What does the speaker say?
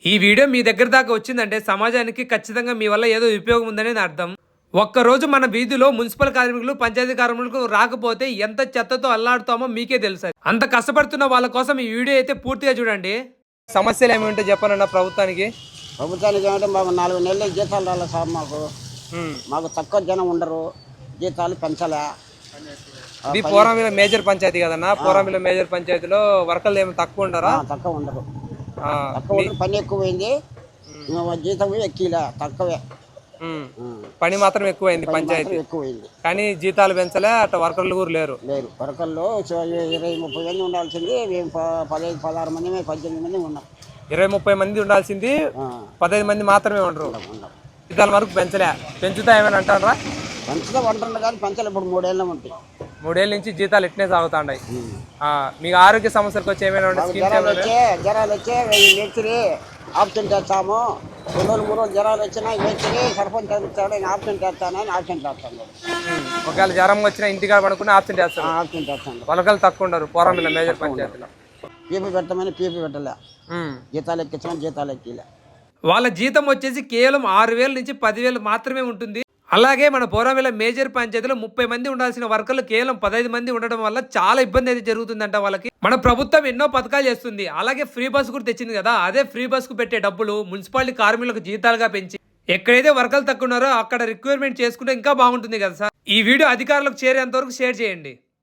ఈ వీడియో మీ దగ్గర దాకా వచ్చిందంటే సమాజానికి ఖచ్చితంగా మీ వల్ల ఏదో ఉపయోగం ఉందనేది అర్థం. ఒక్కరోజు మన వీధిలో మున్సిపల్ కార్మికులు పంచాయతీ కార్మికులు రాకపోతే ఎంత చెత్తతో అల్లాడుతామో మీకే తెలుసు. అంత కష్టపడుతున్న వాళ్ళ కోసం ఈ వీడియో అయితే పూర్తిగా చూడండి. సమస్యలు ఏమి ఉంటే చెప్పనన్న ప్రభుత్వానికి ఏమంటే మాకు 4 నెలలు జీతాలు రాలే సార్. మాకు తక్కువ జనం ఉండరు, జీతాలు పెంచలే. ఇది పోరామిల మేజర్ పంచాయతీ కదన్నా. పోరామిల మేజర్ పంచాయతీలో వర్కర్లు ఏమి తక్కువ ఉండరా? తక్కువ ఉండరు. పని ఎక్కువైంది, జీతం ఎక్కిలే, తక్కువే. పని మాత్రం ఎక్కువైంది పంచాయతీ ఎక్కువైంది, కానీ జీతాలు పెంచలే. అట్లా వర్కర్లు కూడా లేరు. వర్కర్లు 20-30 మంది ఉండాల్సింది, మేము 15-16 మంది 18 మంది ఉన్నాం. 20-30 మంది ఉండాల్సింది 15 మంది మాత్రమే ఉండరు. జీతాల వరకు పెంచలే. పెంచుతా ఏమైనా అంటారా? పెంచుతా అంటున్నారు కానీ పెంచలే. ఇప్పుడు 3 ఏళ్ళ ఉంటాయి. 3 ఏళ్ళ నుంచి జీతాలు ఇట్నే సాగుతాయి. మీకు ఆరోగ్య సమస్యలకు వచ్చి ఏమైనా జ్వరాలు వచ్చే మేస్త్రి ఆబ్సెంట్ చేస్తాము. 2 రోజులు 3 రోజులు జ్వరాలు వచ్చినా మేస్త్రి సర్పంచ్ ఇచ్చాడు, నేను ఆబ్సెంట్ చేస్తానని ఆబ్సెంట్ చేస్తాను. ఒకవేళ జ్వరం వచ్చినా ఇంటికాడ పడుకుని ఆబ్సెంట్ చేస్తాను. ఆబ్సెంట్ చేస్తాను. వర్కర్లు తక్కువ ఉండరు పోరామిల మేజర్ పంచాయతీలో. పీపీ పెట్టమని పీపీ పెట్టలే, జీతాలు ఎక్కించమని జీతాలు ఎక్కిలే. వాళ్ళ జీతం వచ్చేసి కేవలం 6,000 నుంచి 10,000 మాత్రమే ఉంటుంది. అలాగే మన పోరామిల మేజర్ పంచాయతీలో 30 మంది ఉండాల్సిన వర్కర్లు కేవలం 15 మంది ఉండడం వల్ల చాలా ఇబ్బంది అయితే జరుగుతుందంట వాళ్ళకి. మన ప్రభుత్వం ఎన్నో పథకాలు చేస్తుంది. అలాగే ఫ్రీ బస్ కూడా తెచ్చింది కదా. అదే ఫ్రీ బస్ కు పెట్టే డబ్బులు మున్సిపాలిటీ కార్మికులకు జీతాలుగా పెంచి ఎక్కడైతే వర్కర్లు తక్కువ ఉన్నారో అక్కడ రిక్వైర్మెంట్ చేసుకుంటే ఇంకా బాగుంటుంది కదా సార్. ఈ వీడియో అధికారులకు చేరేంత వరకు షేర్ చేయండి.